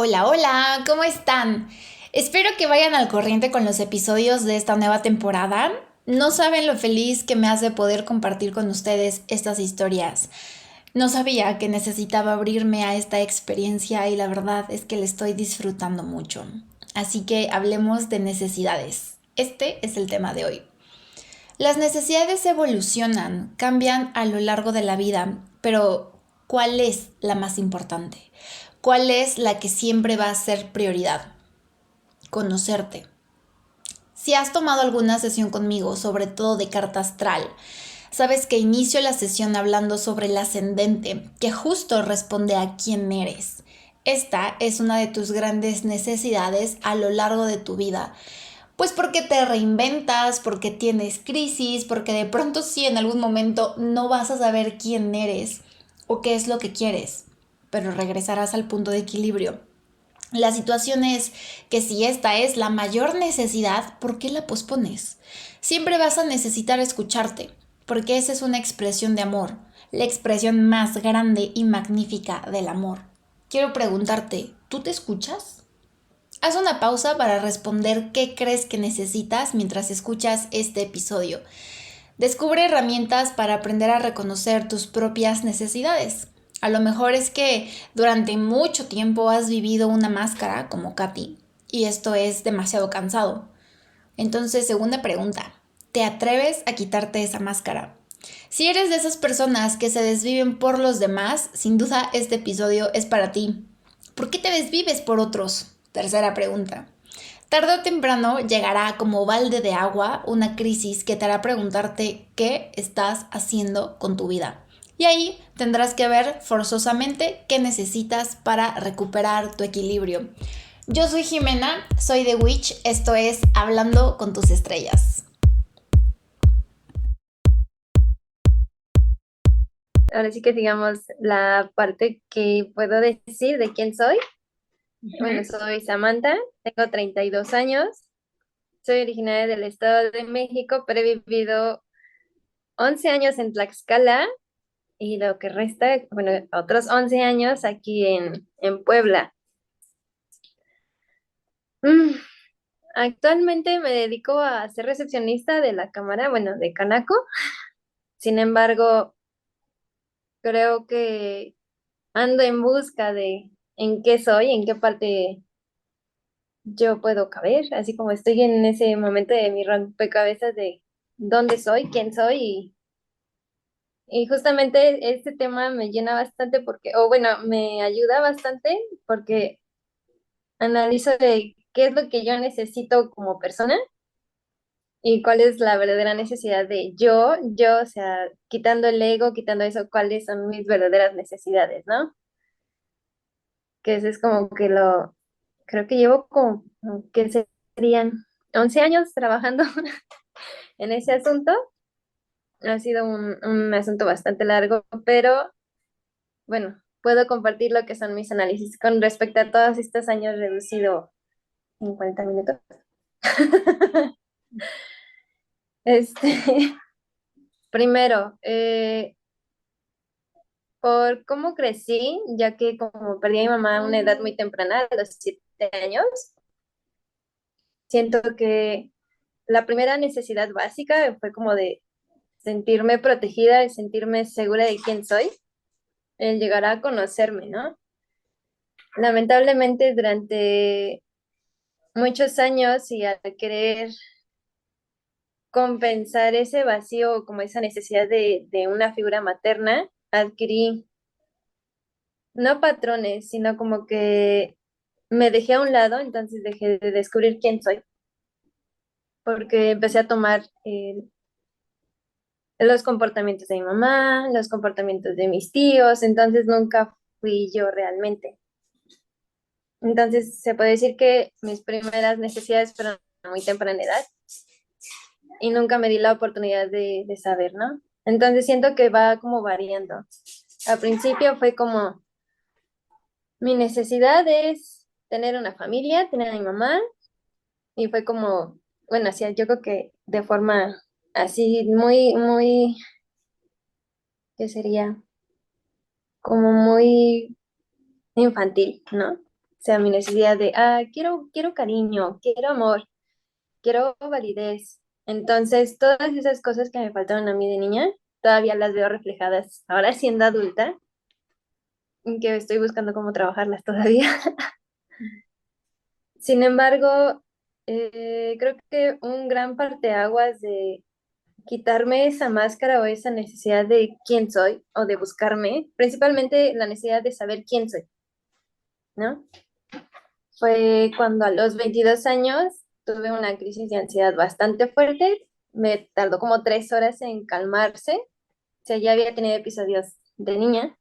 Hola, hola, ¿cómo están? Espero que vayan al corriente con los episodios de esta nueva temporada. No saben lo feliz que me hace poder compartir con ustedes estas historias. No sabía que necesitaba abrirme a esta experiencia y la verdad es que la estoy disfrutando mucho. Así que hablemos de necesidades. Este es el tema de hoy. Las necesidades evolucionan, cambian a lo largo de la vida, pero ¿cuál es la más importante? ¿Cuál es la que siempre va a ser prioridad? Conocerte. Si has tomado alguna sesión conmigo, sobre todo de carta astral, sabes que inicio la sesión hablando sobre el ascendente, que justo responde a quién eres. Esta es una de tus grandes necesidades a lo largo de tu vida. Pues porque te reinventas, porque tienes crisis, porque de pronto sí en algún momento no vas a saber quién eres o qué es lo que quieres, pero regresarás al punto de equilibrio. La situación es que si esta es la mayor necesidad, ¿por qué la pospones? Siempre vas a necesitar escucharte, porque esa es una expresión de amor, la expresión más grande y magnífica del amor. Quiero preguntarte, ¿tú te escuchas? Haz una pausa para responder qué crees que necesitas mientras escuchas este episodio. Descubre herramientas para aprender a reconocer tus propias necesidades. A lo mejor es que durante mucho tiempo has vivido una máscara como Katy y esto es demasiado cansado. Entonces, segunda pregunta, ¿te atreves a quitarte esa máscara? Si eres de esas personas que se desviven por los demás, sin duda este episodio es para ti. ¿Por qué te desvives por otros? Tercera pregunta. Tarde o temprano llegará como balde de agua una crisis que te hará preguntarte qué estás haciendo con tu vida. Y ahí tendrás que ver forzosamente qué necesitas para recuperar tu equilibrio. Yo soy Jimena, soy The Witch, esto es Hablando con tus estrellas. Ahora sí que digamos la parte que puedo decir de quién soy. Bueno, Ujú. soy Samantha, tengo 32 años, soy originaria del Estado de México, pero he vivido 11 años en Tlaxcala y lo que resta, bueno, otros 11 años aquí en Puebla. Mm, Actualmente me dedico a ser recepcionista de la cámara, bueno, de Canaco. Sin embargo, creo que ando en busca de en qué soy, en qué parte yo puedo caber, así como estoy en ese momento de mi rompecabezas de dónde soy, quién soy y justamente este tema me llena bastante porque, o bueno, me ayuda bastante porque analizo de qué es lo que yo necesito como persona y cuál es la verdadera necesidad de o sea, quitando el ego, quitando eso, cuáles son mis verdaderas necesidades, ¿no? Que eso es como que creo que llevo como que serían 11 años trabajando en ese asunto. Ha sido un asunto bastante largo, pero bueno, puedo compartir lo que son mis análisis con respecto a todos estos años reducido en 40 minutos. Este, primero, por cómo crecí, ya que como perdí a mi mamá a una edad muy temprana, a los 7 años, siento que la primera necesidad básica fue como de sentirme protegida y sentirme segura de quién soy, el llegar a conocerme, ¿no? Lamentablemente durante muchos años y al querer compensar ese vacío, como esa necesidad de una figura materna, adquirí no patrones, sino como que me dejé a un lado, entonces dejé de descubrir quién soy, porque empecé a tomar los comportamientos de mi mamá, los comportamientos de mis tíos, entonces nunca fui yo realmente. Entonces se puede decir que mis primeras necesidades fueron a muy temprana edad y nunca me di la oportunidad de saber, ¿no? Entonces siento que va como variando. Al principio fue como, mi necesidad es tener una familia, tener a mi mamá, y fue como, bueno, así yo creo que de forma así muy, ¿qué sería? Como muy infantil, ¿no? sea, mi necesidad de, quiero cariño, quiero amor, quiero validez. Entonces, todas esas cosas que me faltaron a mí de niña, todavía las veo reflejadas ahora siendo adulta, en que estoy buscando cómo trabajarlas todavía. Sin embargo, creo que un gran parteaguas de quitarme esa máscara o esa necesidad de quién soy o de buscarme, principalmente la necesidad de saber quién soy, ¿no? Fue cuando a los 22 años tuve una crisis de ansiedad bastante fuerte, me tardó como 3 horas en calmarse, o sea, ya había tenido episodios de niña,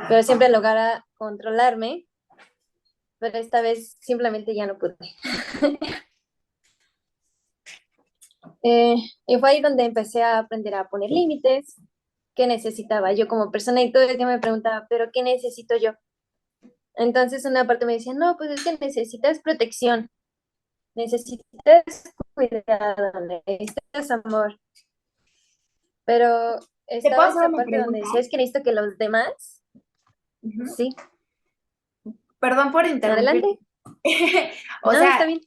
pero siempre lograba controlarme, pero esta vez simplemente ya no pude. Eh, y fue ahí donde empecé a aprender a poner límites, qué necesitaba yo como persona y todo el día me preguntaba, pero ¿qué necesito yo? Entonces una parte me decía, no, pues es que necesitas protección, necesitas cuidado, necesitas amor, pero ¿Te puedo estaba hacer esa una parte donde pregunta? decía, es que necesito que los demás, Ujú. sí, Perdón por interrumpir. adelante, O no, está sea, bien,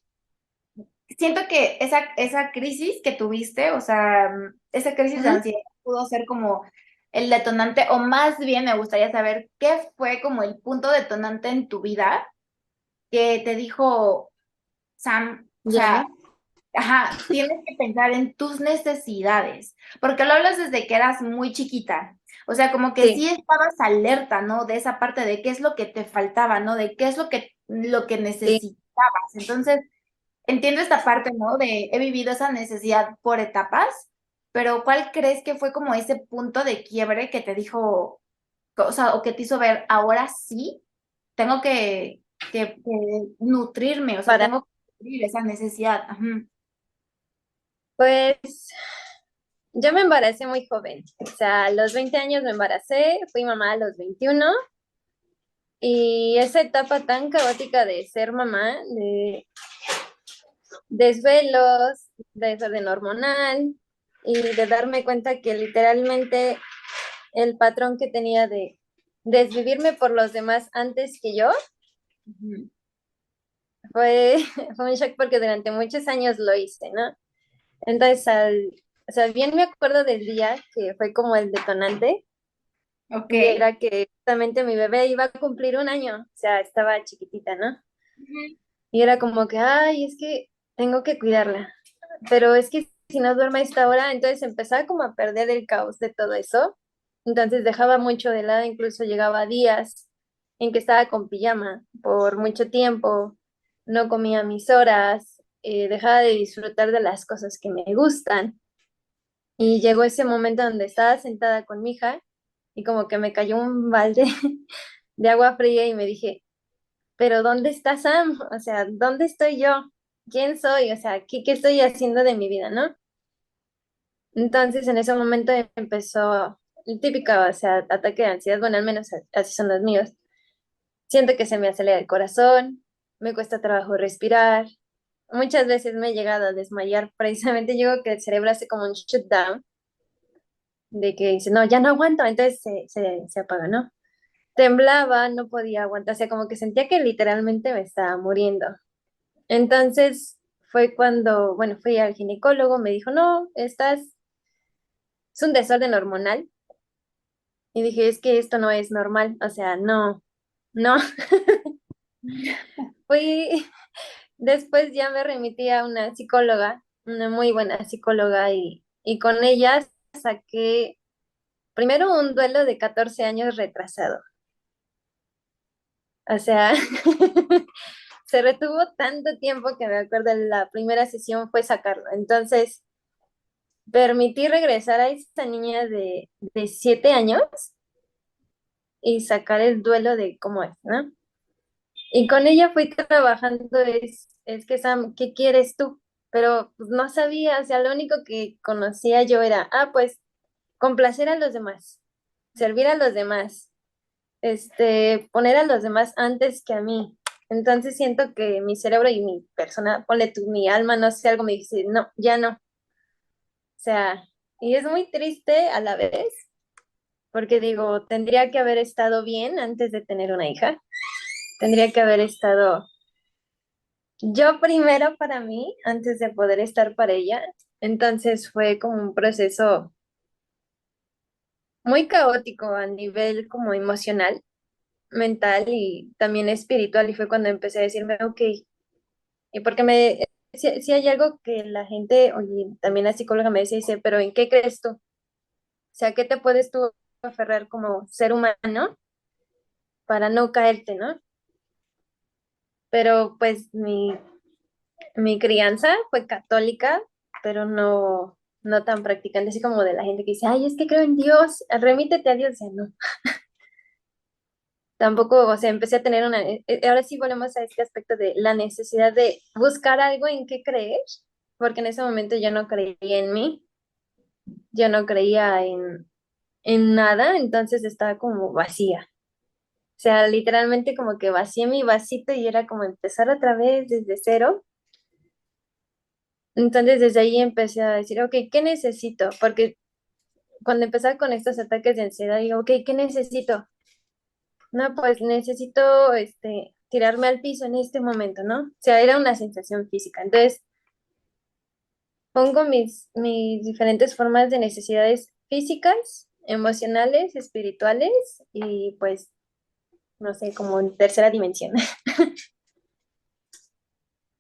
siento que esa crisis que tuviste, o sea, esa crisis de ujú, ansiedad pudo ser como el detonante, o más bien me gustaría saber qué fue como el punto detonante en tu vida que te dijo, Sam, o ya, sea, ajá, tienes que pensar en tus necesidades, porque lo hablas desde que eras muy chiquita. O sea, como que sí sí, estabas alerta, ¿no? De esa parte de qué es lo que te faltaba, ¿no? De qué es lo que sí, necesitabas. Entonces, entiendo esta parte, ¿no? De he vivido esa necesidad por etapas, pero ¿cuál crees que fue como ese punto de quiebre que te dijo, o sea, o que te hizo ver, ahora sí, tengo que nutrirme, o sea, para, tengo que nutrir esa necesidad. Ajá. pues, yo me embaracé muy joven, o sea, a los 20 años me embaracé, fui mamá a los 21 y esa etapa tan caótica de ser mamá, de desvelos, de desorden hormonal y de darme cuenta que literalmente el patrón que tenía de desvivirme por los demás antes que yo Ujú. fue, fue un shock porque durante muchos años lo hice, ¿no? Entonces, o sea, bien me acuerdo del día que fue como el detonante Ok. y era que justamente mi bebé iba a cumplir 1 año, o sea, estaba chiquitita, ¿no? Ujú. Y era como que, ay, es que tengo que cuidarla. Pero es que si no duerme a esta hora, entonces empezaba como a perder el caos de todo eso. Entonces dejaba mucho de lado, incluso llegaba a días en que estaba con pijama por mucho tiempo, no comía mis horas, dejaba de disfrutar de las cosas que me gustan. Y llegó ese momento donde estaba sentada con mi hija y como que me cayó un balde de agua fría y me dije, pero ¿dónde está Sam? O sea, ¿dónde estoy yo? ¿Quién soy? O sea, ¿qué estoy haciendo de mi vida, no? Entonces, en ese momento empezó el típico, o sea, ataque de ansiedad, bueno, al menos así son los míos. Siento que se me acelera el corazón, me cuesta trabajo respirar. Muchas veces me he llegado a desmayar, precisamente digo que el cerebro hace como un shutdown, de que dice, no, ya no aguanto, entonces se apaga, ¿no? Temblaba, no podía aguantar, o sea, como que sentía que literalmente me estaba muriendo. Entonces fue cuando, bueno, fui al ginecólogo, me dijo, no, es un desorden hormonal. Y dije, es que esto no es normal, o sea, no, no. Fui, después ya me remití a una psicóloga, una muy buena psicóloga, y con ella saqué primero un duelo de 14 años retrasado. O sea, se retuvo tanto tiempo que me acuerdo la primera sesión fue sacarlo. Entonces, permití regresar a esta niña de 7 años y sacar el duelo de cómo es, ¿no? Y con ella fui trabajando, es que Sam, ¿qué quieres tú? Pero pues, no sabía, o sea, lo único que conocía yo era, pues complacer a los demás, servir a los demás, poner a los demás antes que a mí. Entonces siento que mi cerebro y mi persona, ponle tú, mi alma, no sé, algo me dice, no, ya no. O sea, y es muy triste a la vez, porque digo, tendría que haber estado bien antes de tener una hija. Tendría que haber estado yo primero para mí antes de poder estar para ella. Entonces fue como un proceso muy caótico a nivel como emocional, mental y también espiritual. Y fue cuando empecé a decirme, ok, y porque si hay algo que la gente, oye, también la psicóloga me decía, dice, pero ¿en qué crees tú? O sea, ¿qué te puedes tú aferrar como ser humano para no caerte, ¿no? Pero pues mi crianza fue católica, pero no tan practicante, así como de la gente que dice, ay, es que creo en Dios, remítete a Dios. O sea, no, tampoco, o sea, empecé a tener ahora sí volvemos a este aspecto de la necesidad de buscar algo en qué creer, porque en ese momento yo no creía en mí, yo no creía en nada, entonces estaba como vacía. O sea, literalmente como que vacié mi vasito y era como empezar otra vez desde cero. Entonces desde ahí empecé a decir, ok, ¿qué necesito? Porque cuando empezaba con estos ataques de ansiedad, digo, ok, ¿qué necesito? No, pues necesito tirarme al piso en este momento, ¿no? O sea, era una sensación física. Entonces pongo mis diferentes formas de necesidades físicas, emocionales, espirituales y pues, no sé, como en tercera dimensión.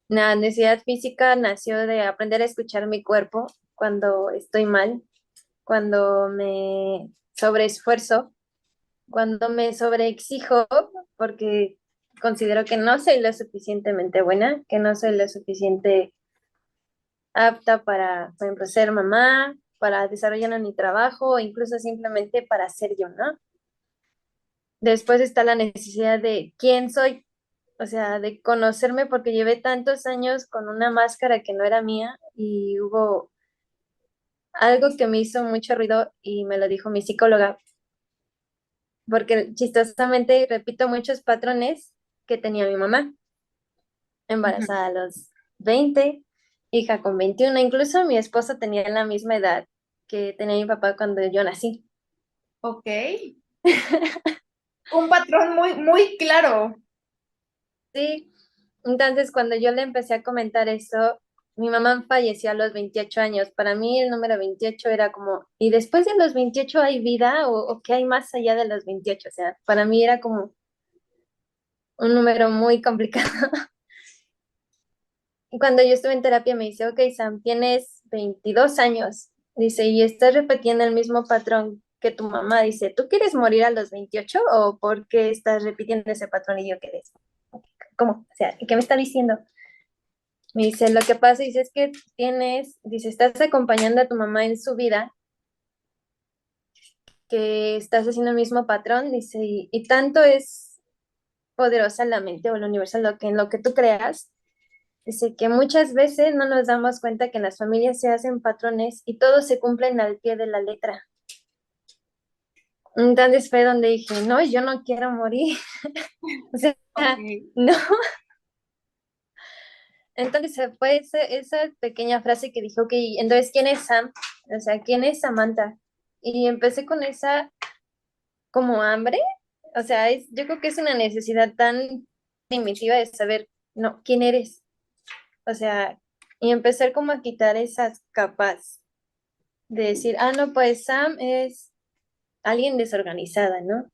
La necesidad física nació de aprender a escuchar mi cuerpo cuando estoy mal, cuando me sobreesfuerzo, cuando me sobreexijo, porque considero que no soy lo suficientemente buena, que no soy lo suficiente apta para, por ejemplo, ser mamá, para desarrollar en mi trabajo, o incluso simplemente para ser yo, ¿no? Después está la necesidad de quién soy, o sea, de conocerme porque llevé tantos años con una máscara que no era mía y hubo algo que me hizo mucho ruido y me lo dijo mi psicóloga, porque chistosamente repito muchos patrones que tenía mi mamá, Ujú. embarazada a los 20, hija con 21, incluso mi esposo tenía la misma edad que tenía mi papá cuando yo nací. Ok. Un patrón muy, muy claro. Sí, entonces cuando yo le empecé a comentar eso, mi mamá falleció a los 28 años. Para mí el número 28 era como, ¿y después de los 28 hay vida o qué hay más allá de los 28? O sea, para mí era como un número muy complicado. Y cuando yo estuve en terapia me dice, ok, Sam, tienes 22 años. Dice, y estás repitiendo el mismo patrón que tu mamá. Dice, ¿tú quieres morir a los 28 o por qué estás repitiendo ese patrón? Y yo, ¿qué es? ¿Cómo? O sea, ¿qué me está diciendo? Me dice, lo que pasa, dice, es que dice, estás acompañando a tu mamá en su vida, que estás haciendo el mismo patrón, dice, y tanto es poderosa la mente o el universo en lo que tú creas. Dice que muchas veces no nos damos cuenta que en las familias se hacen patrones y todos se cumplen al pie de la letra. Entonces fue donde dije, no, yo no quiero morir. O sea, Ok. no. Entonces fue esa pequeña frase que dijo, ok, entonces, ¿quién es Sam? O sea, ¿quién es Samantha? Y empecé con esa como hambre. O sea, yo creo que es una necesidad tan primitiva de saber, no, ¿quién eres? O sea, y empezar como a quitar esas capas de decir, ah, no, pues Sam es alguien desorganizada, ¿no?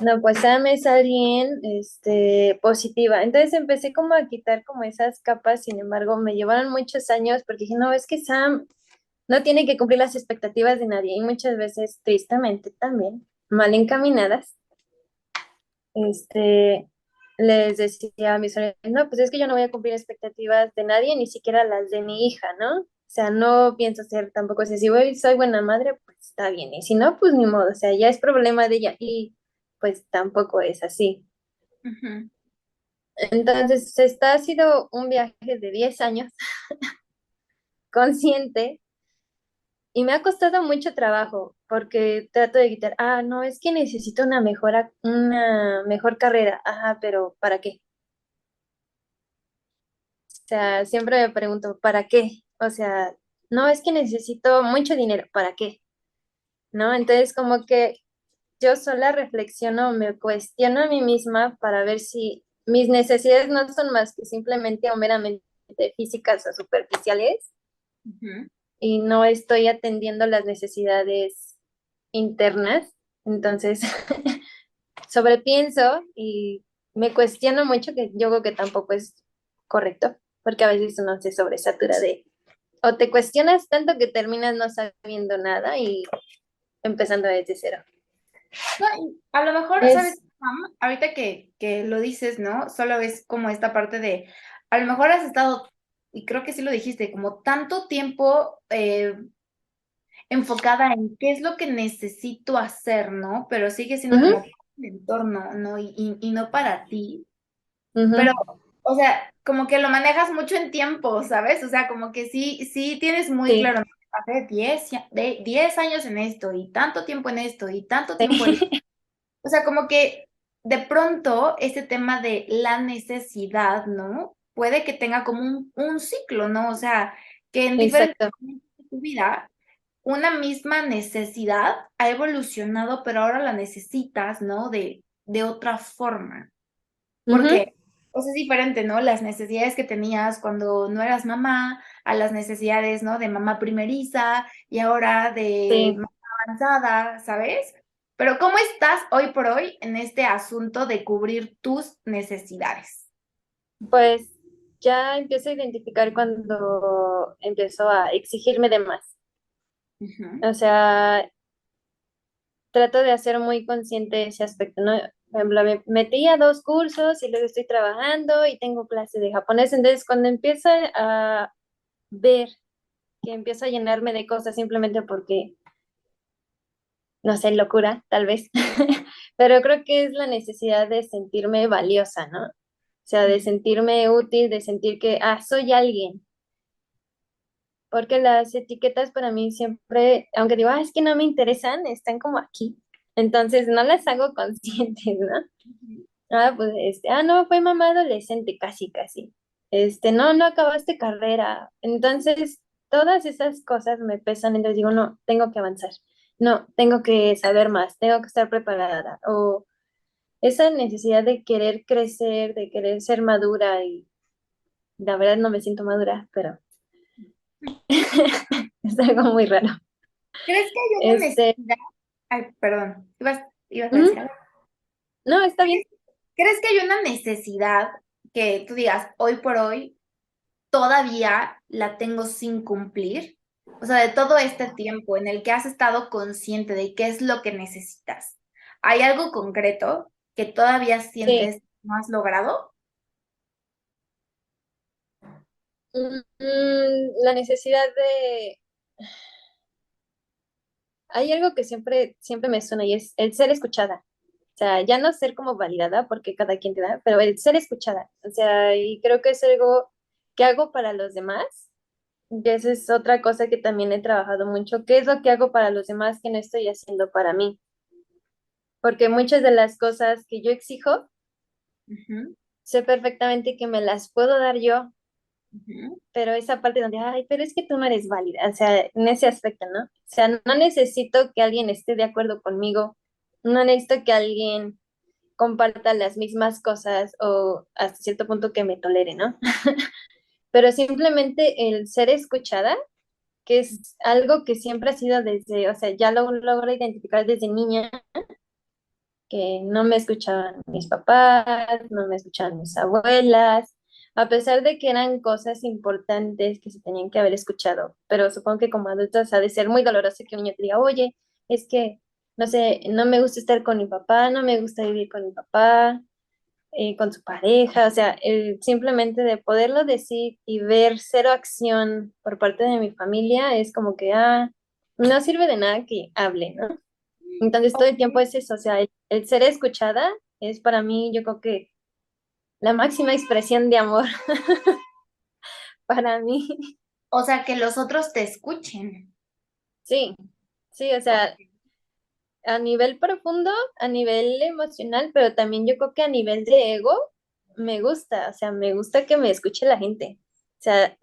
No, pues Sam es alguien, positiva. Entonces empecé como a quitar como esas capas, sin embargo, me llevaron muchos años porque dije, no, es que Sam no tiene que cumplir las expectativas de nadie y muchas veces, tristemente también, mal encaminadas, este, les decía a mis sobrinos, no, pues es que yo no voy a cumplir expectativas de nadie, ni siquiera las de mi hija, ¿no? O sea, no pienso ser tampoco así, si soy buena madre, pues está bien, y si no, pues ni modo, o sea, ya es problema de ella, y pues tampoco es así. Ujú. Entonces, ha sido un viaje de 10 años consciente y me ha costado mucho trabajo porque trato de quitar, ah, no, es que necesito una mejor carrera, ajá, pero ¿para qué? O sea, siempre me pregunto, ¿para qué? O sea, no, es que necesito mucho dinero, ¿para qué? ¿No? Entonces, como que yo sola reflexiono, me cuestiono a mí misma para ver si mis necesidades no son más que simplemente o meramente físicas o superficiales Ujú. y no estoy atendiendo las necesidades internas. Entonces, sobrepienso y me cuestiono mucho, que yo creo que tampoco es correcto, porque a veces uno se sobresatura de, o te cuestionas tanto que terminas no sabiendo nada y empezando desde cero. No, y a lo mejor, ¿sabes, Es, Pam? Ahorita que lo dices, ¿no? Solo es como esta parte de, a lo mejor has estado, y creo que sí lo dijiste, como tanto tiempo enfocada en qué es lo que necesito hacer, ¿no? Pero sigue siendo ujú, como el entorno, ¿no? Y no para ti. Pero, ujú, o sea, como que lo manejas mucho en tiempo, ¿sabes? O sea, como que sí tienes muy sí, claro, ¿no? Hace 10 años en esto, y tanto tiempo en esto, y tanto tiempo en... sí, O sea, como que de pronto ese tema de la necesidad, ¿no? Puede que tenga como un ciclo, ¿no? O sea, que en diferentes exacto. momentos de tu vida una misma necesidad ha evolucionado, pero ahora la necesitas, ¿no? De otra forma. Ujú, Porque, o sea, es diferente, ¿no? Las necesidades que tenías cuando no eras mamá, a las necesidades, ¿no? De mamá primeriza y ahora de sí, mamá avanzada, ¿sabes? Pero ¿cómo estás hoy por hoy en este asunto de cubrir tus necesidades? pues ya empiezo a identificar cuando empiezo a exigirme de más. Ujú. O sea, trato de hacer muy consciente ese aspecto, ¿no? Por ejemplo, me metí a 2 cursos y luego estoy trabajando y tengo clase de japonés. Entonces, cuando empiezo a ver que empiezo a llenarme de cosas simplemente porque, no sé, locura, tal vez, pero creo que es la necesidad de sentirme valiosa, ¿no? O sea, de sentirme útil, de sentir que, soy alguien. Porque las etiquetas para mí siempre, aunque digo, es que no me interesan, están como aquí. Entonces no las hago conscientes, ¿no? Ujú. Pues no, fue mamá adolescente, casi, casi. No, no acabaste carrera. Entonces, todas esas cosas me pesan, entonces digo, no, tengo que avanzar. No, tengo que saber más, tengo que estar preparada. O esa necesidad de querer crecer, de querer ser madura, y la verdad no me siento madura, pero es algo muy raro. ¿Crees que hay una Este, necesidad? Ay, perdón, ibas a decir ujú, algo. no, está bien. ¿Crees que hay una necesidad que tú digas, hoy por hoy todavía la tengo sin cumplir? O sea, de todo este tiempo en el que has estado consciente de qué es lo que necesitas. ¿Hay algo concreto que todavía Sí. sientes no has logrado? La necesidad de... Hay algo que siempre, siempre me suena y es el ser escuchada. O sea, ya no ser como validada porque cada quien te da, pero el ser escuchada. O sea, y creo que es algo que hago para los demás. Y esa es otra cosa que también he trabajado mucho. ¿Qué es lo que hago para los demás que no estoy haciendo para mí? Porque muchas de las cosas que yo exijo, Ujú, sé perfectamente que me las puedo dar yo, ujú. pero esa parte donde, pero es que tú no eres válida, o sea, en ese aspecto, ¿no? O sea, no necesito que alguien esté de acuerdo conmigo, no necesito que alguien comparta las mismas cosas o hasta cierto punto que me tolere, ¿no? Pero simplemente el ser escuchada, que es algo que siempre ha sido desde, o sea, ya lo logro identificar desde niña, que no me escuchaban mis papás, no me escuchaban mis abuelas, a pesar de que eran cosas importantes que se tenían que haber escuchado, pero supongo que como adultos ha de ser muy doloroso que un niño te diga, oye, es que, no sé, no me gusta estar con mi papá, no me gusta vivir con mi papá, con su pareja, o sea, simplemente de poderlo decir y ver cero acción por parte de mi familia es como que, no sirve de nada que hable, ¿no? Entonces todo Ok. el tiempo es eso, o sea, el ser escuchada es para mí, yo creo que la máxima expresión de amor para mí. O sea, que los otros te escuchen. Sí, sí, o Ok. sea, a nivel profundo, a nivel emocional, pero también yo creo que a nivel de ego, me gusta, o sea, me gusta que me escuche la gente. O sea,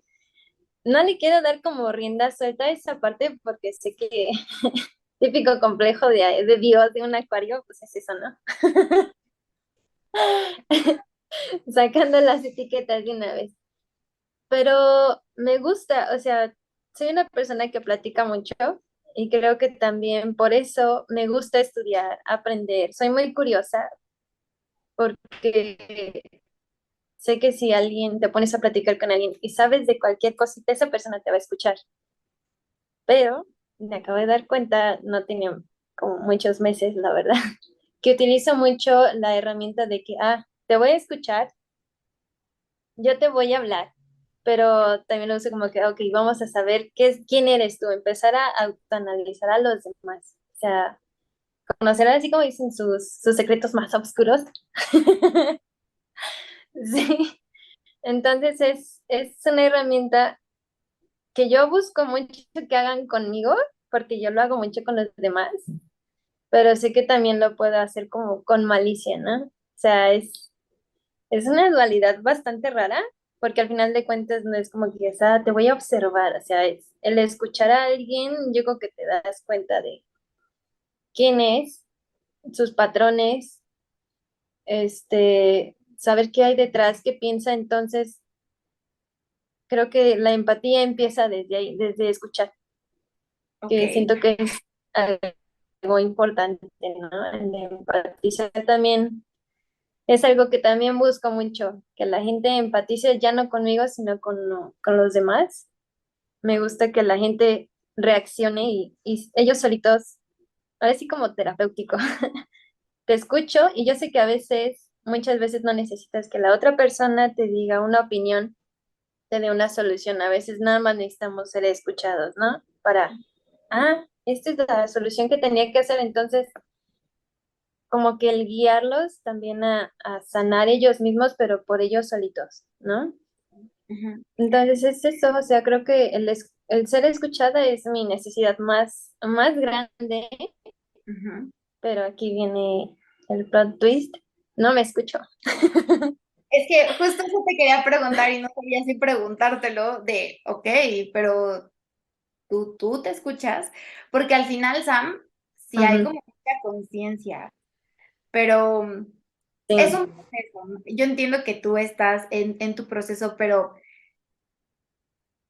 no le quiero dar como rienda suelta a esa parte porque sé que típico complejo de Dios de un acuario, pues es eso, ¿no? Sacando las etiquetas de una vez. Pero me gusta, o sea, soy una persona que platica mucho y creo que también por eso me gusta estudiar, aprender. Soy muy curiosa porque sé que si alguien te pones a platicar con alguien y sabes de cualquier cosita, esa persona te va a escuchar. Pero me acabo de dar cuenta, no tenía como muchos meses, la verdad, que utilizo mucho la herramienta de que, te voy a escuchar, yo te voy a hablar, pero también lo uso como que, ok, vamos a saber quién eres tú, empezar a autoanalizar a los demás, o sea, conocer así como dicen sus secretos más oscuros. Sí, entonces es una herramienta que yo busco mucho que hagan conmigo, porque yo lo hago mucho con los demás, pero sé que también lo puedo hacer como con malicia, ¿no? O sea, es una dualidad bastante rara, porque al final de cuentas no es como que te voy a observar, o sea, es el escuchar a alguien, yo creo que te das cuenta de quién es, sus patrones, saber qué hay detrás, qué piensa, entonces creo que la empatía empieza desde ahí, desde escuchar, Ok. que siento que es algo importante, ¿no? El empatizar también es algo que también busco mucho, que la gente empatice ya no conmigo, sino con los demás. Me gusta que la gente reaccione y ellos solitos, ahora sí como terapéutico, te escucho y yo sé que a veces, muchas veces no necesitas que la otra persona te diga una opinión, te dé una solución. A veces nada más necesitamos ser escuchados, ¿no? Esta es la solución que tenía que hacer, entonces como que el guiarlos también a sanar ellos mismos, pero por ellos solitos, ¿no? Ujú, Entonces es eso, o sea, creo que el ser escuchada es mi necesidad más grande, ujú. pero aquí viene el plot twist, no me escucho. Es que justo eso te quería preguntar y no sabía si preguntártelo de, ok, pero tú te escuchas, porque al final, Sam, sí hay Ujú, como mucha conciencia, pero es sí. un proceso, ¿no? Yo entiendo que tú estás en tu proceso, pero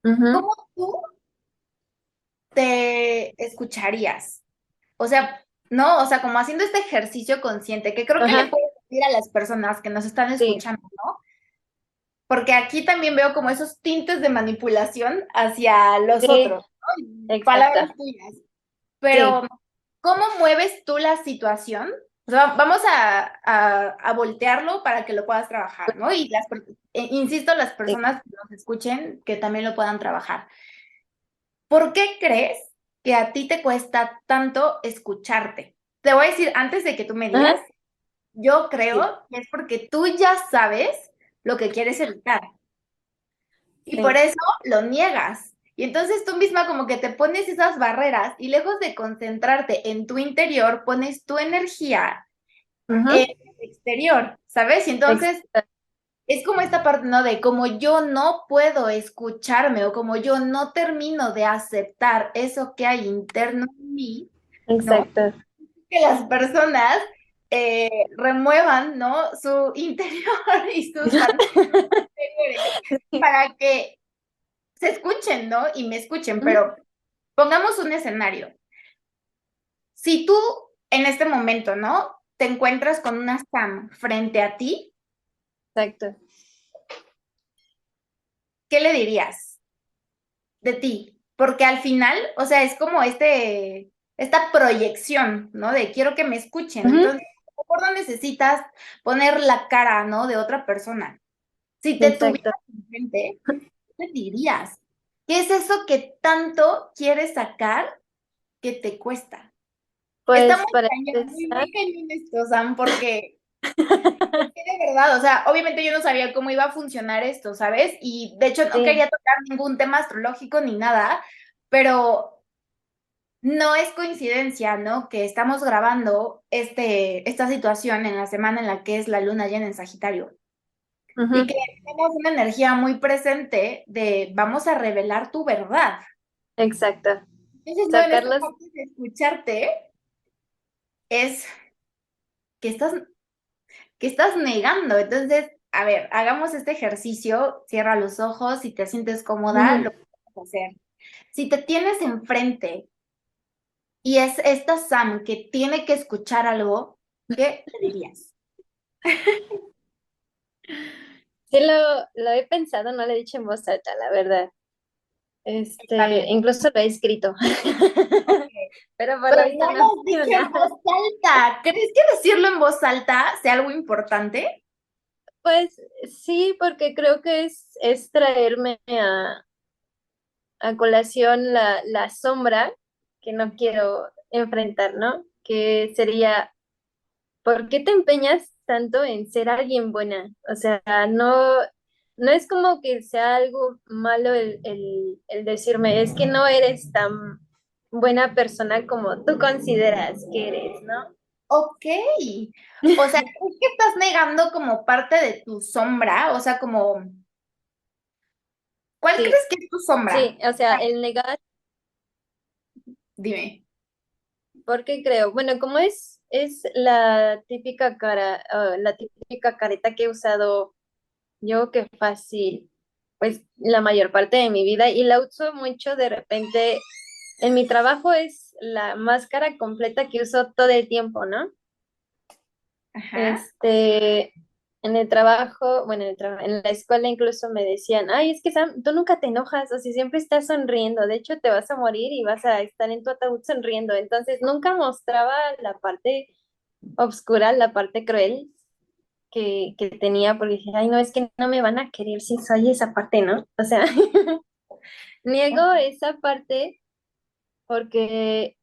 Ujú, ¿cómo tú te escucharías? O sea, no, o sea, como haciendo este ejercicio consciente, que creo que le ajá, puede decir a las personas que nos están sí, escuchando, ¿no? Porque aquí también veo como esos tintes de manipulación hacia los sí, otros, ¿no? exacto. Palabras tuyas. Sí, Pero, ¿cómo mueves tú la situación? O sea, vamos a voltearlo para que lo puedas trabajar, ¿no? Y insisto, las sí. personas que nos escuchen, que también lo puedan trabajar. ¿Por qué crees que a ti te cuesta tanto escucharte? Te voy a decir, antes de que tú me Ajá, digas, yo sí, creo que es porque tú ya sabes lo que quieres evitar. Y por sí. eso lo niegas. Y entonces tú misma como que te pones esas barreras y lejos de concentrarte en tu interior, pones tu energía en Ujú, el exterior, ¿sabes? Y entonces exacto. es como esta parte, ¿no? De como yo no puedo escucharme o como yo no termino de aceptar eso que hay interno en mí, ¿no? Exacto. Que las personas remuevan, ¿no? Su interior y sus fantasías interiores para que se escuchen, ¿no? Y me escuchen, Ujú, pero pongamos un escenario. Si tú en este momento, ¿no? Te encuentras con una Sam frente a ti, exacto. ¿qué le dirías de ti? Porque al final, o sea, es como esta proyección, ¿no? De quiero que me escuchen. Ujú, Entonces, ¿por no necesitas poner la cara, ¿no? De otra persona? Si te exacto. tuvieras enfrente, ¿qué le dirías? ¿Qué es eso que tanto quieres sacar que te cuesta? Está Pues para muy empezar, cañón esto, Sam, porque de verdad, o sea, obviamente yo no sabía cómo iba a funcionar esto, ¿sabes? Y de hecho no sí. quería tocar ningún tema astrológico ni nada, pero no es coincidencia, ¿no? Que estamos grabando esta situación en la semana en la que es la luna llena en Sagitario y Ujú, que tenemos una energía muy presente de vamos a revelar tu verdad. exacto. Entonces, no, en esta sacarlos. parte de escucharte es que estás negando. Entonces, a ver, hagamos este ejercicio, cierra los ojos, si te sientes cómoda, lo puedes hacer. Si te tienes enfrente y es esta Sam que tiene que escuchar algo, ¿qué le dirías? Sí lo he pensado, no lo he dicho en voz alta, la verdad. Está bien. Incluso lo he escrito. Ok. Pero por Pero ahorita no no lo has digo dicho en nada. voz alta. ¿Crees que decirlo en voz alta sea algo importante? Pues sí, porque creo que es traerme a colación la sombra que no quiero enfrentar, ¿no? Que sería, ¿por qué te empeñas tanto en ser alguien buena? O sea, no es como que sea algo malo el decirme, es que no eres tan buena persona como tú consideras que eres, ¿no? Ok. O sea, ¿es que estás negando como parte de tu sombra? O sea, como, ¿cuál Sí, crees que es tu sombra? sí, o sea, el negar, Dime. ¿por qué creo? Bueno, como es la típica cara, la típica careta que he usado yo que fácil, pues la mayor parte de mi vida y la uso mucho de repente. En mi trabajo es la máscara completa que uso todo el tiempo, ¿no? Ajá. Este, en el trabajo, bueno, en la escuela incluso me decían, ay, es que Sam, tú nunca te enojas, o si siempre estás sonriendo, de hecho te vas a morir y vas a estar en tu ataúd sonriendo, entonces nunca mostraba la parte oscura, la parte cruel que tenía, porque dije, ay, no, es que no me van a querer si soy esa parte, ¿no? O sea, niego esa parte porque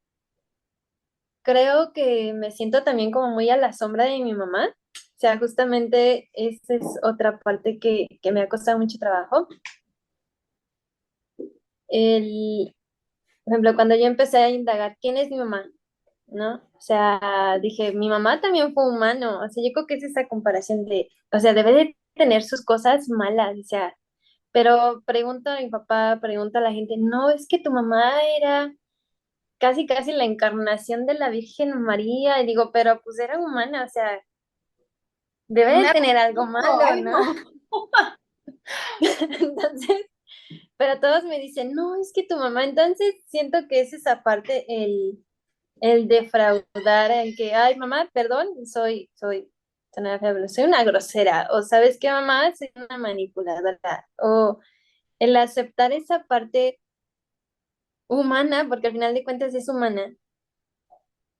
creo que me siento también como muy a la sombra de mi mamá. O sea, justamente esa es otra parte que me ha costado mucho trabajo. El, por ejemplo, cuando yo empecé a indagar quién es mi mamá, ¿no? O sea, dije, mi mamá también fue humano. O sea, yo creo que es esa comparación de, o sea, debe de tener sus cosas malas, o sea, pero pregunta a mi papá, pregunta a la gente, no, es que tu mamá era casi, casi la encarnación de la Virgen María. Y digo, pero pues era humana, o sea, debe de Nada, tener algo malo, ¿no? ánimo. Entonces, pero todos me dicen, no, es que tu mamá, entonces siento que es esa parte, el defraudar, en que, ay, mamá, perdón, suena feo, pero soy una grosera, o sabes qué, mamá, soy una manipuladora, o el aceptar esa parte humana, porque al final de cuentas es humana,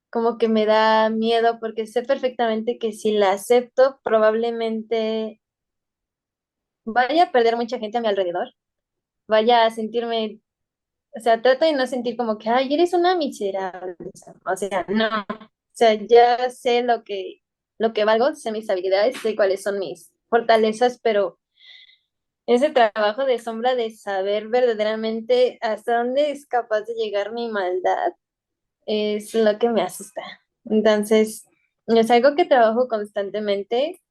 como que me da miedo, porque sé perfectamente que si la acepto, probablemente vaya a perder mucha gente a mi alrededor, vaya a sentirme, o sea, trato de no sentir como que, ay, eres una miserable, o sea, no, o sea, ya sé lo que valgo, sé mis habilidades, sé cuáles son mis fortalezas, pero ese trabajo de sombra de saber verdaderamente hasta dónde es capaz de llegar mi maldad es lo que me asusta. Entonces, es algo que trabajo constantemente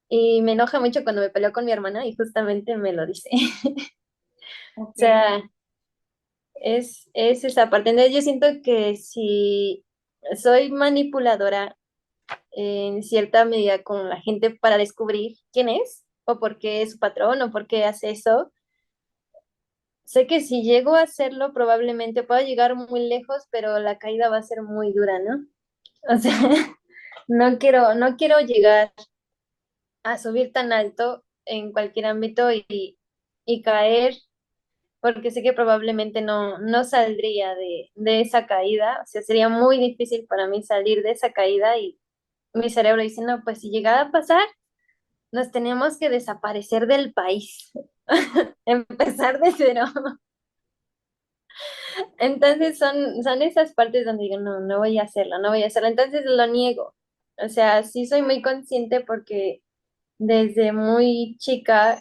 y me enoja mucho cuando me peleo con mi hermana y justamente me lo dice. O Ok. sea, es esa parte. Entonces, yo siento que si soy manipuladora en cierta medida con la gente para descubrir quién es, o por qué es su patrón, o por qué hace eso, sé que si llego a hacerlo, probablemente pueda llegar muy lejos, pero la caída va a ser muy dura, ¿no? O sea, no quiero llegar a subir tan alto en cualquier ámbito y caer porque sé que probablemente no saldría de esa caída, o sea, sería muy difícil para mí salir de esa caída y mi cerebro dice, no, pues si llegara a pasar, nos tenemos que desaparecer del país, empezar de cero. Entonces son esas partes donde digo, no, no voy a hacerlo, no voy a hacerlo, entonces lo niego. O sea, sí soy muy consciente porque desde muy chica,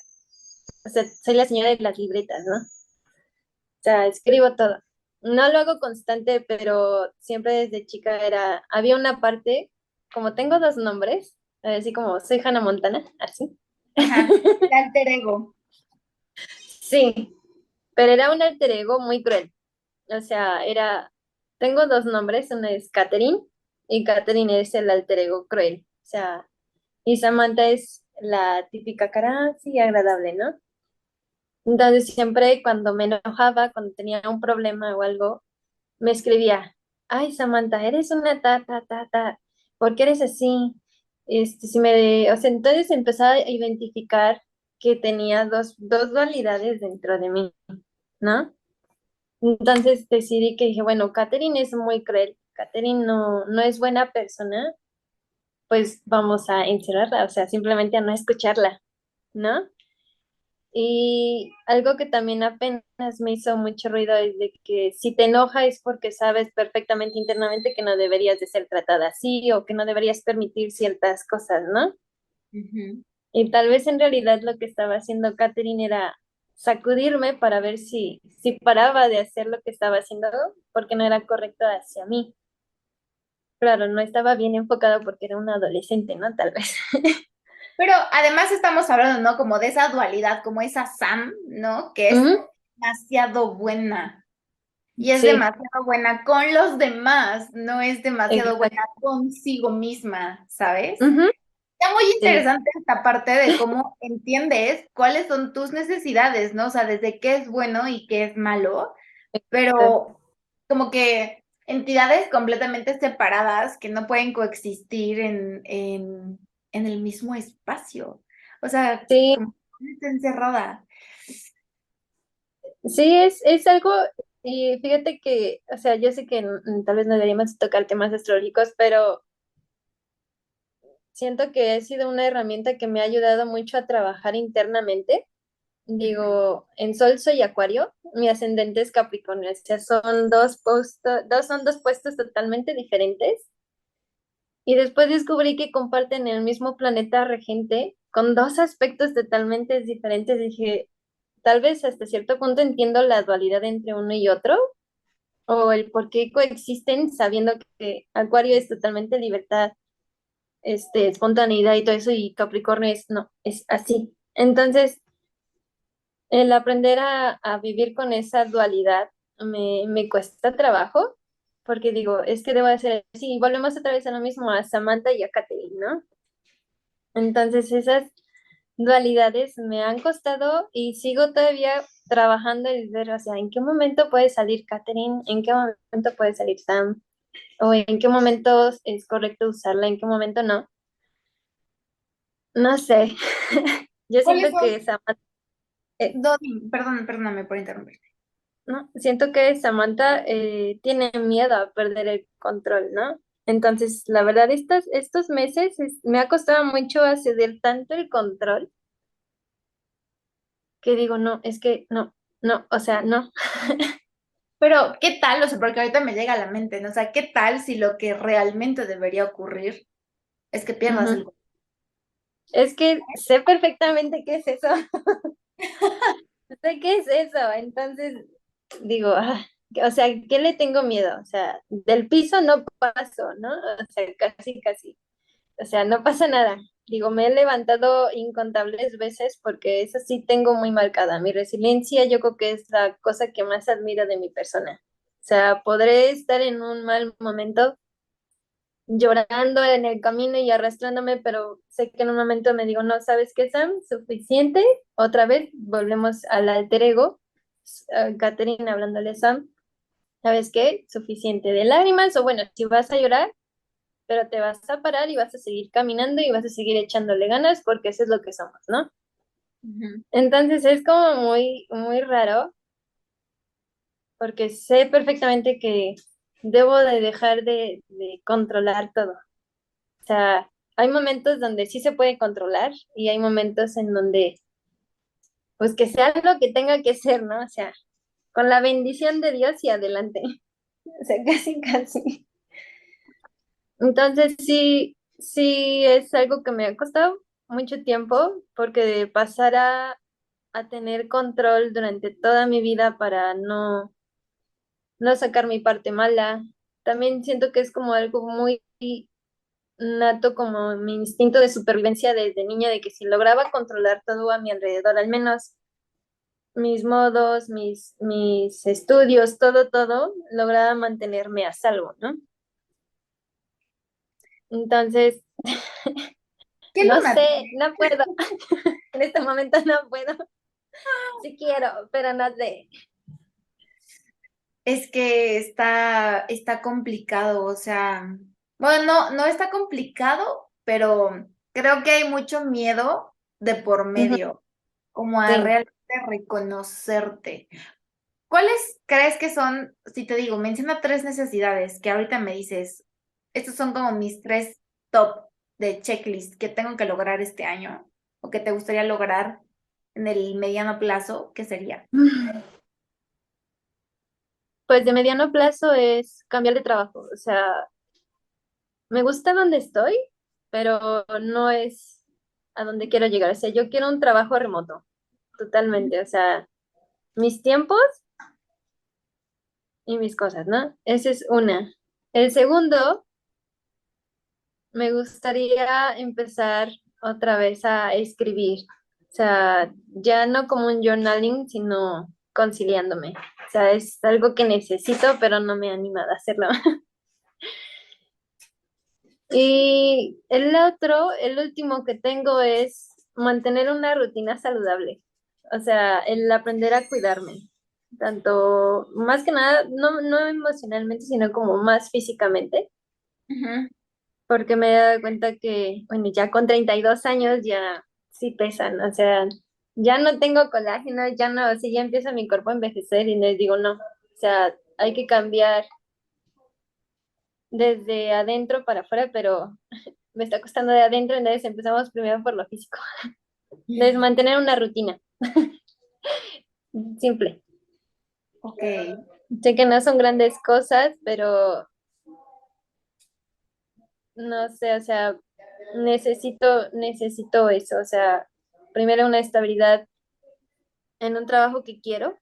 o sea, soy la señora de las libretas, ¿no? O sea, escribo todo. No lo hago constante, pero siempre desde chica había una parte, como tengo dos nombres, así como soy Hannah Montana, así. Ajá. El alter ego. Sí, pero era un alter ego muy cruel. O sea, tengo dos nombres, una es Catherine y Catherine es el alter ego cruel. O sea, y Samantha es la típica cara así agradable, ¿no? Entonces siempre cuando me enojaba, cuando tenía un problema o algo, me escribía, ay Samantha, eres una ta, ¿por qué eres así? O sea, entonces empezaba a identificar que tenía dos dualidades dentro de mí, ¿no? Entonces decidí que dije, bueno, Katherine es muy cruel, Katherine no es buena persona, pues vamos a encerrarla, o sea, simplemente a no escucharla, ¿no? Y algo que también apenas me hizo mucho ruido es de que si te enoja es porque sabes perfectamente internamente que no deberías de ser tratada así o que no deberías permitir ciertas cosas, ¿no? Ujú. Y tal vez en realidad lo que estaba haciendo Katherine era sacudirme para ver si paraba de hacer lo que estaba haciendo porque no era correcto hacia mí. Claro, no estaba bien enfocado porque era una adolescente, ¿no? Tal vez. Pero además estamos hablando, ¿no? Como de esa dualidad, como esa Sam, ¿no? Que es Ujú. demasiado buena. Y es Sí, demasiado buena con los demás, no es demasiado buena exacto. consigo misma, ¿sabes? Ujú. Está muy Sí, interesante esta parte de cómo entiendes cuáles son tus necesidades, ¿no? O sea, desde qué es bueno y qué es malo, exacto. pero como que entidades completamente separadas que no pueden coexistir en el mismo espacio. O sea, Sí, como que está encerrada. sí, es algo, y fíjate que, o sea, yo sé que tal vez no deberíamos tocar temas astrológicos, pero siento que ha sido una herramienta que me ha ayudado mucho a trabajar internamente. Ujú. Digo, en Sol soy Acuario, mi ascendente es Capricornio, o sea, son dos puestos totalmente diferentes. Y después descubrí que comparten el mismo planeta regente con dos aspectos totalmente diferentes. Dije, tal vez hasta cierto punto entiendo la dualidad entre uno y otro, o el por qué coexisten sabiendo que Acuario es totalmente libertad, espontaneidad y todo eso, y Capricornio es no, es así. Entonces, el aprender a vivir con esa dualidad me cuesta trabajo, porque digo, es que debo hacer así, y volvemos otra vez a lo mismo, a Samantha y a Katherine, ¿no? Entonces, esas dualidades me han costado y sigo todavía trabajando y ver, o sea, en qué momento puede salir Katherine, en qué momento puede salir Sam, o en qué momento es correcto usarla, en qué momento no. No sé. Yo ¿Cuáles siento son que Samantha, eh, Perdóname por interrumpir. ¿no? Siento que Samantha tiene miedo a perder el control, ¿no? Entonces, la verdad, estos meses me ha costado mucho acceder tanto el control que digo, no, es que no, o sea, no. Pero, ¿qué tal? O sea, porque ahorita me llega a la mente, ¿no? O sea, ¿qué tal si lo que realmente debería ocurrir es que pierdas Ujú. el... Es que sé perfectamente qué es eso, sé qué es eso, entonces digo, o sea, ¿qué le tengo miedo? O sea, del piso no paso, ¿no? O sea, casi. O sea, no pasa nada. Digo, me he levantado incontables veces porque eso sí tengo muy marcada. Mi resiliencia yo creo que es la cosa que más admiro de mi persona. O sea, podré estar en un mal momento llorando en el camino y arrastrándome, pero sé que en un momento me digo, no, ¿sabes qué, Sam? Suficiente. Otra vez volvemos al alter ego. Catherine hablándole a Sam. ¿Sabes qué? Suficiente de lágrimas, o bueno, si vas a llorar, pero te vas a parar y vas a seguir caminando y vas a seguir echándole ganas porque eso es lo que somos, ¿no? Ujú. Entonces es como muy raro porque sé perfectamente que debo de dejar de controlar todo. O sea, hay momentos donde sí se puede controlar y hay momentos en donde, pues que sea lo que tenga que ser, ¿no? O sea, con la bendición de Dios y adelante. O sea, casi. Entonces sí es algo que me ha costado mucho tiempo porque de pasar a tener control durante toda mi vida para no sacar mi parte mala, también siento que es como algo muy nato, como mi instinto de supervivencia desde niña, de que si lograba controlar todo a mi alrededor, al menos mis modos, mis estudios, todo, lograba mantenerme a salvo, ¿no? Entonces, ¿Qué no luna sé, tiene? no puedo, en este momento no puedo, sí quiero, pero no sé. Es que está complicado, o sea, bueno, no está complicado, pero creo que hay mucho miedo de por Ujú, medio, como a sí. realmente reconocerte. ¿Cuáles crees que son, si te digo, menciona tres necesidades que ahorita me dices, estos son como mis tres top de checklist que tengo que lograr este año o que te gustaría lograr en el mediano plazo, ¿qué sería? Pues de mediano plazo es cambiar de trabajo, o sea, me gusta donde estoy, pero no es a donde quiero llegar, o sea, yo quiero un trabajo remoto, totalmente, o sea, mis tiempos y mis cosas, ¿no? Esa es una. El segundo, me gustaría empezar otra vez a escribir. O sea, ya no como un journaling, sino conciliándome. O sea, es algo que necesito, pero no me anima a hacerlo. Y el otro, el último que tengo es mantener una rutina saludable. O sea, el aprender a cuidarme. Tanto, más que nada, no emocionalmente, sino como más físicamente. Ujú. Porque me he dado cuenta que, bueno, ya con 32 años ya sí pesan, o sea, ya no tengo colágeno, ya no, así ya empieza mi cuerpo a envejecer y les digo, no, o sea, hay que cambiar desde adentro para afuera, pero me está costando de adentro, entonces empezamos primero por lo físico, entonces mantener una rutina simple. Ok, Sé que no son grandes cosas, pero no sé, o sea, necesito eso, o sea, primero una estabilidad en un trabajo que quiero.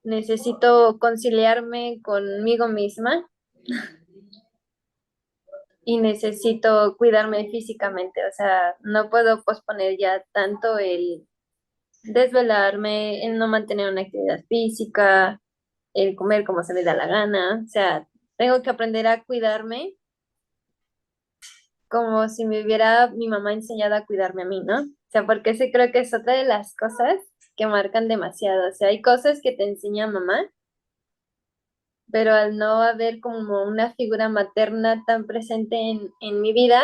Necesito conciliarme conmigo misma y necesito cuidarme físicamente. O sea, no puedo posponer ya tanto el desvelarme, el no mantener una actividad física, el comer como se me da la gana. O sea, tengo que aprender a cuidarme como si me hubiera mi mamá enseñado a cuidarme a mí, ¿no? O sea, porque ese creo que es otra de las cosas que marcan demasiado. O sea, hay cosas que te enseña mamá, pero al no haber como una figura materna tan presente en mi vida,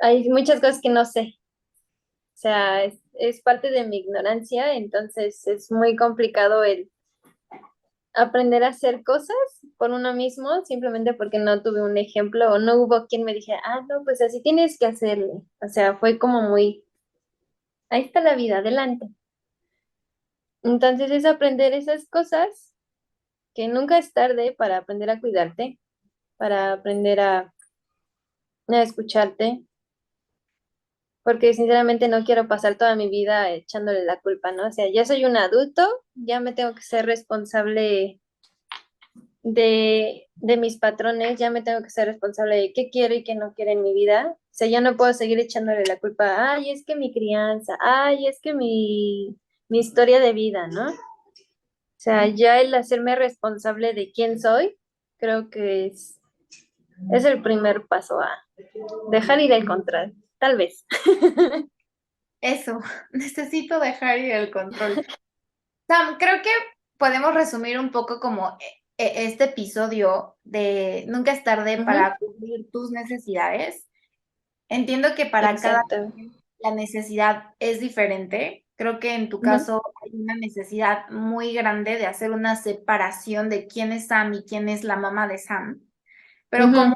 hay muchas cosas que no sé. O sea, es parte de mi ignorancia, entonces es muy complicado el aprender a hacer cosas por uno mismo, simplemente porque no tuve un ejemplo o no hubo quien me dijera, ah, no, pues así tienes que hacerlo. O sea, fue como muy, ahí está la vida, adelante. Entonces es aprender esas cosas que nunca es tarde para aprender a cuidarte, para aprender a escucharte, porque sinceramente no quiero pasar toda mi vida echándole la culpa, ¿no? O sea, ya soy un adulto, ya me tengo que ser responsable de mis patrones, ya me tengo que ser responsable de qué quiero y qué no quiero en mi vida. O sea, ya no puedo seguir echándole la culpa, ay, es que mi crianza, ay, es que mi historia de vida, ¿no? O sea, ya el hacerme responsable de quién soy, creo que es el primer paso a dejar ir el control, tal vez. eso, necesito dejar ir el control. Sam, creo que podemos resumir un poco como este episodio de nunca es tarde Ujú, para cubrir tus necesidades. Entiendo que para cada exacto. quien la necesidad es diferente. Creo que en tu Ujú, caso hay una necesidad muy grande de hacer una separación de quién es Sam y quién es la mamá de Sam. Pero como ujú,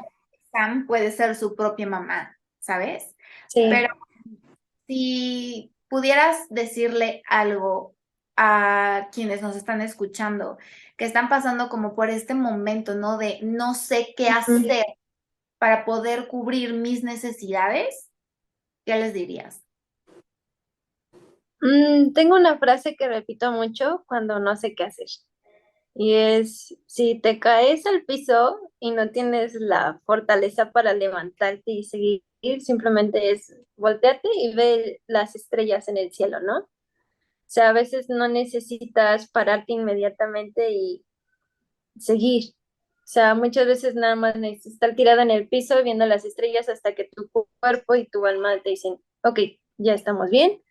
Sam puede ser su propia mamá, ¿sabes? sí. Pero si pudieras decirle algo a quienes nos están escuchando, que están pasando como por este momento, ¿no? De no sé qué Ujú. hacer para poder cubrir mis necesidades, ¿qué les dirías? Tengo una frase que repito mucho cuando no sé qué hacer. Y es, si te caes al piso y no tienes la fortaleza para levantarte y seguir simplemente es voltearte y ver las estrellas en el cielo, ¿no? O sea, a veces no necesitas pararte inmediatamente y seguir. O sea, muchas veces nada más necesitas estar tirada en el piso viendo las estrellas hasta que tu cuerpo y tu alma te dicen, ok, ya estamos bien,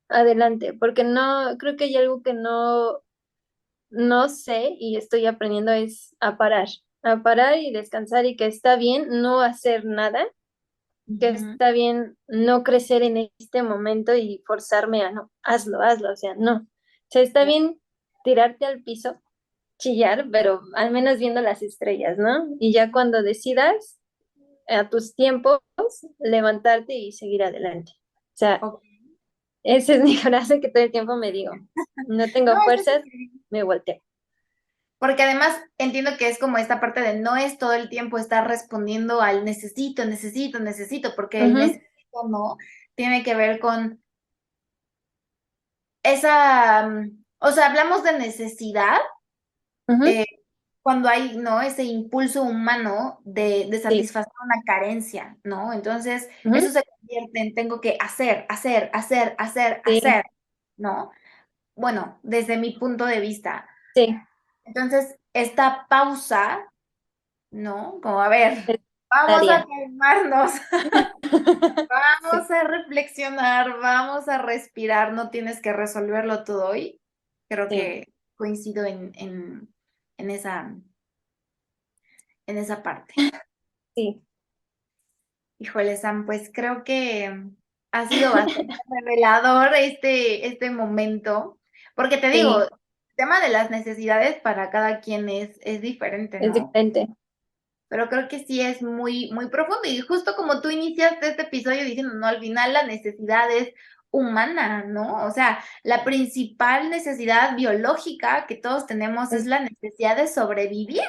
adelante, porque no, creo que hay algo que no sé y estoy aprendiendo es a parar y descansar y que está bien no hacer nada, que Ujú. está bien no crecer en este momento y forzarme a no, hazlo, o sea, no. O sea, está bien tirarte al piso, chillar, pero al menos viendo las estrellas, ¿no? Y ya cuando decidas, a tus tiempos, levantarte y seguir adelante. O sea, Ok. esa es mi frase que todo el tiempo me digo. No No, tengo está fuerzas, súper bien. me volteo. Porque además entiendo que es como esta parte de no es todo el tiempo estar respondiendo al necesito, necesito, necesito, porque el Ujú, necesito no tiene que ver con esa, o sea, hablamos de necesidad ujú, eh, cuando hay, ¿no? Ese impulso humano de sí, satisfacer una carencia, ¿no? Entonces, eso ujú, se convierte en tengo que hacer, hacer, hacer, hacer, sí, hacer, ¿no? Bueno, desde mi punto de vista. sí, Entonces, esta pausa, ¿no? Como a ver, es vamos a tarea. calmarnos, Sí, vamos a reflexionar, vamos a respirar, no tienes que resolverlo todo hoy. Creo sí, que coincido en esa, en esa parte. sí, Híjole, Sam, pues creo que ha sido bastante revelador este momento, porque te digo, sí, el tema de las necesidades para cada quien es diferente, es ¿no? diferente. Pero creo que sí es muy, muy profundo. Y justo como tú iniciaste este episodio diciendo, no, al final la necesidad es humana, ¿no? O sea, la principal necesidad biológica que todos tenemos es Es- la necesidad de sobrevivir.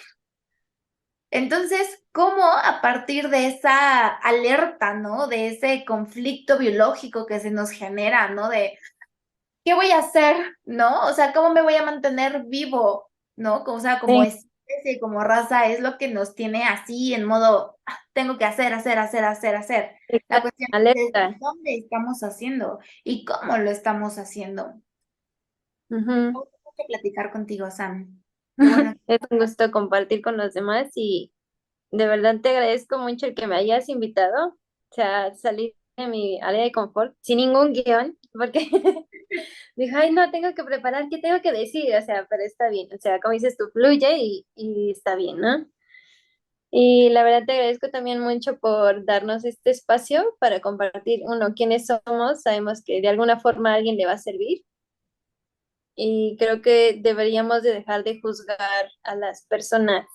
Entonces, ¿cómo a partir de esa alerta, ¿no? De ese conflicto biológico que se nos genera, ¿no? De, ¿qué voy a hacer? ¿No? O sea, ¿cómo me voy a mantener vivo? ¿No? O sea, como sí, especie, como raza, es lo que nos tiene así en modo, tengo que hacer, hacer, hacer, hacer, hacer. La exacto, cuestión es desde alerta. dónde estamos haciendo y cómo lo estamos haciendo. Ujú. Me gusta mucho platicar contigo, Sam. Qué bueno. Es un gusto compartir con los demás y de verdad te agradezco mucho el que me hayas invitado, o sea, salir de mi área de confort sin ningún guión, porque dije, ay, no, tengo que preparar, ¿qué tengo que decir? O sea, pero está bien, o sea, como dices tú, fluye y está bien, ¿no? Y la verdad te agradezco también mucho por darnos este espacio para compartir, uno, quiénes somos, sabemos que de alguna forma a alguien le va a servir y creo que deberíamos de dejar de juzgar a las personas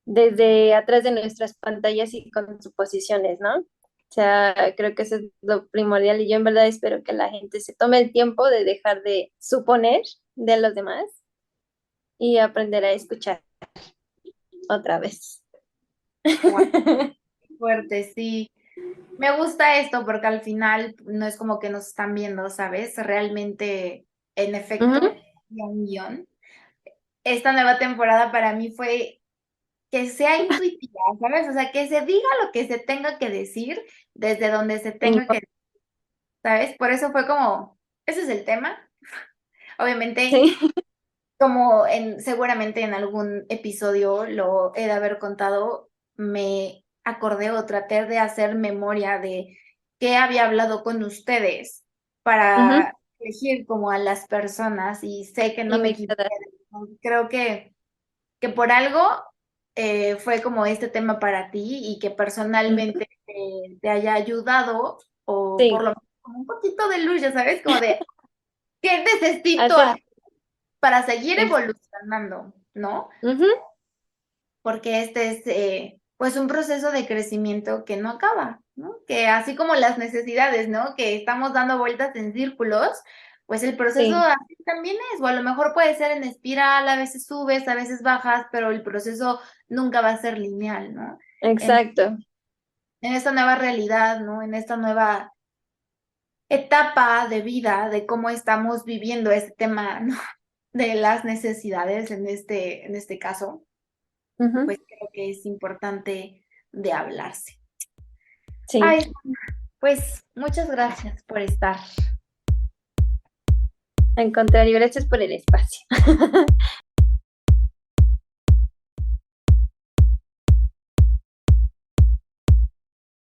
desde atrás de nuestras pantallas y con suposiciones, ¿no? O sea, creo que eso es lo primordial y yo en verdad espero que la gente se tome el tiempo de dejar de suponer de los demás y aprender a escuchar otra vez. Guau, fuerte, sí. Me gusta esto porque al final no es como que nos están viendo, ¿sabes? Realmente, en efecto, Ujú, había un guión. Esta nueva temporada para mí fue que sea intuitiva, ¿sabes? O sea, que se diga lo que se tenga que decir desde donde se tenga chingón. que, ¿sabes? Por eso fue como, ese es el tema. Obviamente, Sí, como seguramente en algún episodio lo he de haber contado, me acordé o traté de hacer memoria de qué había hablado con ustedes ujú, para elegir como a las personas y sé que no me equivoqué. invitada. Creo que por algo fue como este tema para ti y que Ujú, personalmente te haya ayudado o por sí, lo menos como un poquito de luz, ya sabes, como de, ¿qué necesito hacer, para seguir ex- evolucionando, ¿no? ujú, Porque este es pues un proceso de crecimiento que no acaba, ¿no? Que así como las necesidades, ¿no? Que estamos dando vueltas en círculos, pues el proceso sí, así también es, o a lo mejor puede ser en espiral, a veces subes, a veces bajas, pero el proceso nunca va a ser lineal, ¿no? En, exacto, en esta nueva realidad, ¿no? En esta nueva etapa de vida, de cómo estamos viviendo este tema, ¿no? De las necesidades en este caso. ujú, Pues creo que es importante de hablarse. Sí. Ay, pues muchas gracias por estar. Al contrario, gracias por el espacio.